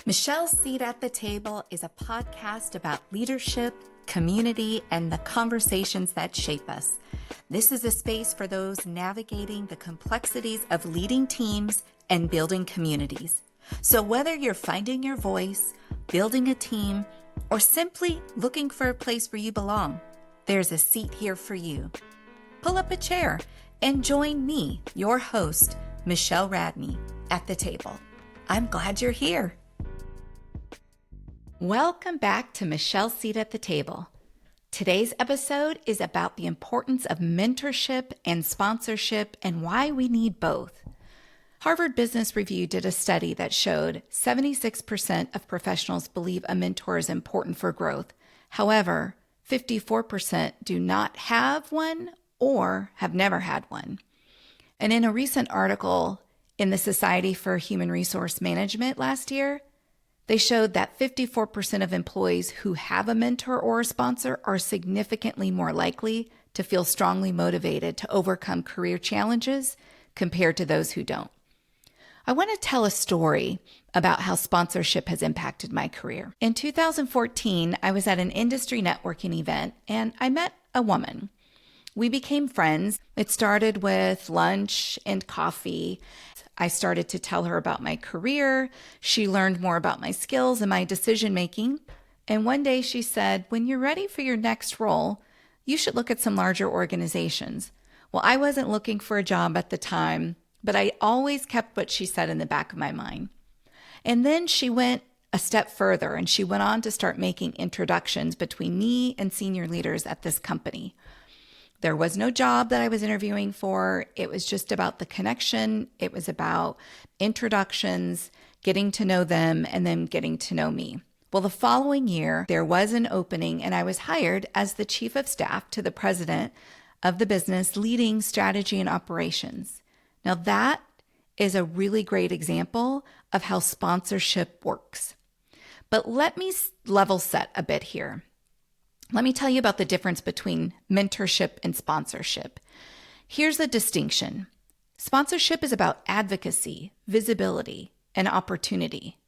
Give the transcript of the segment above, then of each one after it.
Michelle's Seat at the Table is a podcast about leadership, community, and the conversations that shape us. This is a space for those navigating the complexities of leading teams and building communities. So whether you're finding your voice, building a team, or simply looking for a place where you belong, there's a seat here for you. Pull up a chair and join me, your host, Michelle Radney, at the table. I'm glad you're here. Welcome back to Michelle's Seat at the Table. Today's episode is about the importance of mentorship and sponsorship and why we need both. Harvard Business Review did a study that showed 76% of professionals believe a mentor is important for growth. However, 54% do not have one or have never had one. And in a recent article in the Society for Human Resource Management last year, they showed that 54% of employees who have a mentor or a sponsor are significantly more likely to feel strongly motivated to overcome career challenges compared to those who don't. I want to tell a story about how sponsorship has impacted my career. In 2014, I was at an industry networking event and I met a woman. We became friends. It started with lunch and coffee. I started to tell her about my career. She learned more about my skills and my decision making. And one day she said, when you're ready for your next role, you should look at some larger organizations. Well, I wasn't looking for a job at the time, but I always kept what she said in the back of my mind. And then she went a step further and she went on to start making introductions between me and senior leaders at this company. There was no job that I was interviewing for. It was just about the connection. It was about introductions, getting to know them, and then getting to know me. Well, the following year, there was an opening, and I was hired as the chief of staff to the president of the business, leading strategy and operations. Now, that is a really great example of how sponsorship works. But let me level set a bit here. Let me tell you about the difference between mentorship and sponsorship. Here's the distinction. Sponsorship is about advocacy, visibility, and opportunity.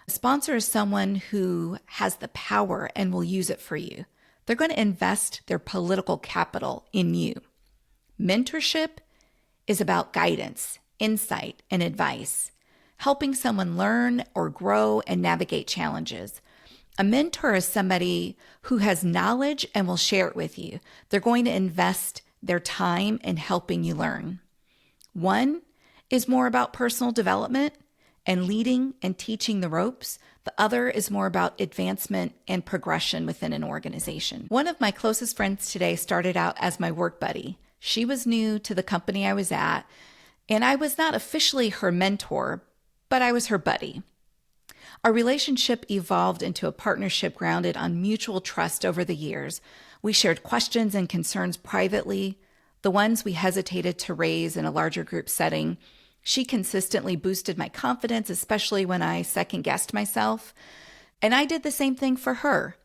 A sponsor is someone who has the power and will use it for you. They're going to invest their political capital in you. Mentorship is about guidance, insight, and advice, helping someone learn or grow and navigate challenges. A mentor is somebody who has knowledge and will share it with you. They're going to invest their time in helping you learn. One is more about personal development and leading and teaching the ropes. The other is more about advancement and progression within an organization. One of my closest friends today started out as my work buddy. She was new to the company I was at, and I was not officially her mentor, but I was her buddy. Our relationship evolved into a partnership grounded on mutual trust over the years. We shared questions and concerns privately, the ones we hesitated to raise in a larger group setting. She consistently boosted my confidence, especially when I second-guessed myself. And I did the same thing for her.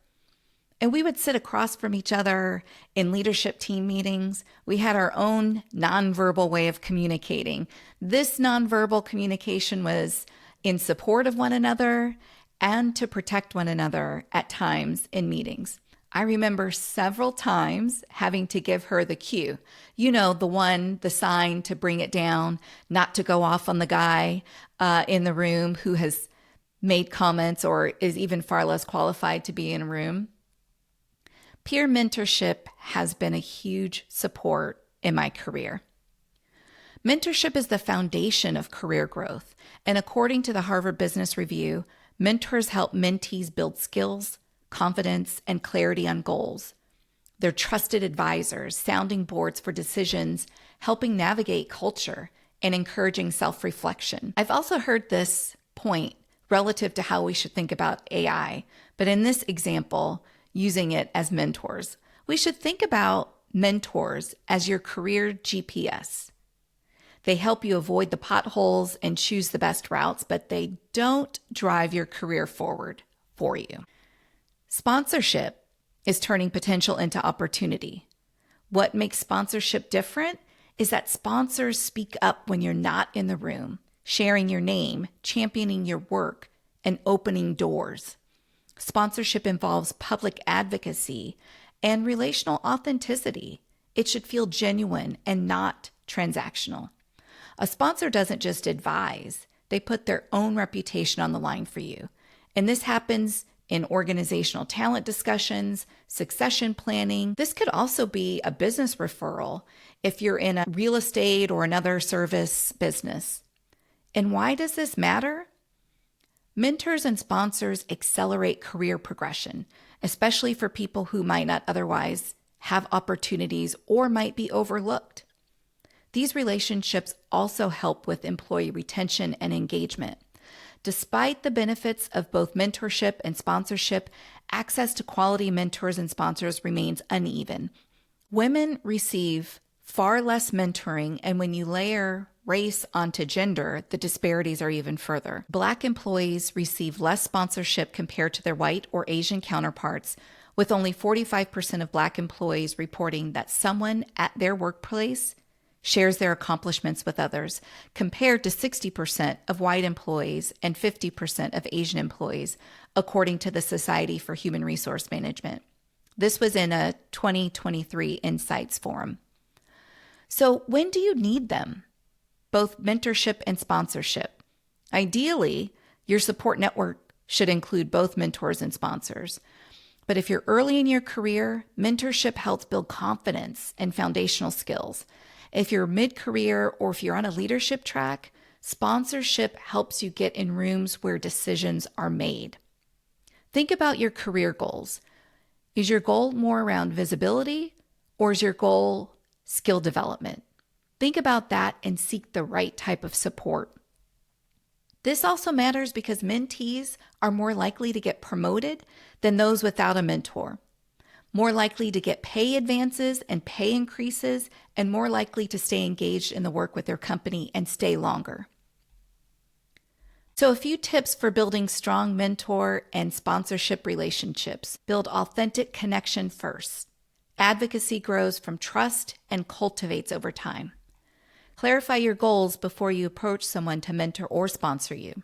And we would sit across from each other in leadership team meetings. We had our own nonverbal way of communicating. This nonverbal communication was in support of one another and to protect one another at times in meetings. I remember several times having to give her the cue. You know, the sign to bring it down, not to go off on the guy in the room who has made comments or is even far less qualified to be in a room. Peer mentorship has been a huge support in my career. Mentorship is the foundation of career growth, and according to the Harvard Business Review, mentors help mentees build skills, confidence, and clarity on goals. They're trusted advisors, sounding boards for decisions, helping navigate culture, and encouraging self-reflection. I've also heard this point relative to how we should think about AI, but in this example, using it as mentors. We should think about mentors as your career GPS. They help you avoid the potholes and choose the best routes, but they don't drive your career forward for you. Sponsorship is turning potential into opportunity. What makes sponsorship different is that sponsors speak up when you're not in the room, sharing your name, championing your work, and opening doors. Sponsorship involves public advocacy and relational authenticity. It should feel genuine and not transactional. A sponsor doesn't just advise, they put their own reputation on the line for you. And this happens in organizational talent discussions, succession planning. This could also be a business referral if you're in a real estate or another service business. And why does this matter? Mentors and sponsors accelerate career progression, especially for people who might not otherwise have opportunities or might be overlooked. These relationships also help with employee retention and engagement. Despite the benefits of both mentorship and sponsorship, access to quality mentors and sponsors remains uneven. Women receive far less mentoring, and when you layer race onto gender, the disparities are even further. Black employees receive less sponsorship compared to their white or Asian counterparts, with only 45% of Black employees reporting that someone at their workplace shares their accomplishments with others, compared to 60% of white employees and 50% of Asian employees, according to the Society for Human Resource Management. This was in a 2023 Insights Forum. So when do you need them? Both mentorship and sponsorship. Ideally, your support network should include both mentors and sponsors. But if you're early in your career, mentorship helps build confidence and foundational skills. If you're mid-career or if you're on a leadership track, sponsorship helps you get in rooms where decisions are made. Think about your career goals. Is your goal more around visibility, or is your goal skill development? Think about that and seek the right type of support. This also matters because mentees are more likely to get promoted than those without a mentor, more likely to get pay advances and pay increases, and more likely to stay engaged in the work with their company and stay longer. So a few tips for building strong mentor and sponsorship relationships. Build authentic connection first. Advocacy grows from trust and cultivates over time. Clarify your goals before you approach someone to mentor or sponsor you.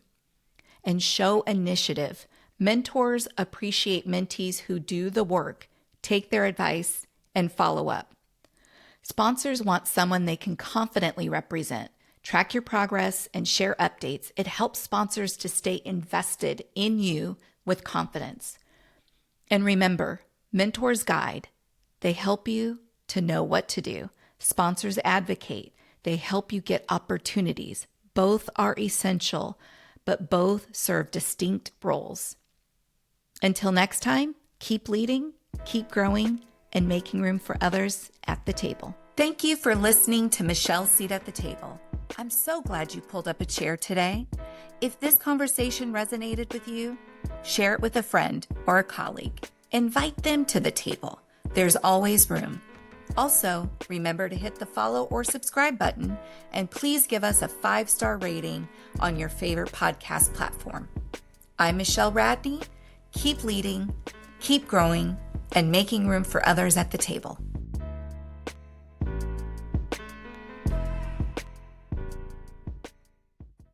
And show initiative. Mentors appreciate mentees who do the work, take their advice, and follow up. Sponsors want someone they can confidently represent. Track your progress and share updates. It helps sponsors to stay invested in you with confidence. And remember, mentors guide. They help you to know what to do. Sponsors advocate. They help you get opportunities. Both are essential, but both serve distinct roles. Until next time, keep leading, keep growing, and making room for others at the table. Thank you for listening to Michelle's Seat at the Table. I'm so glad you pulled up a chair today. If this conversation resonated with you, share it with a friend or a colleague. Invite them to the table. There's always room. Also, remember to hit the follow or subscribe button, and please give us a 5-star rating on your favorite podcast platform. I'm Michelle Radney. Keep leading, keep growing, and making room for others at the table.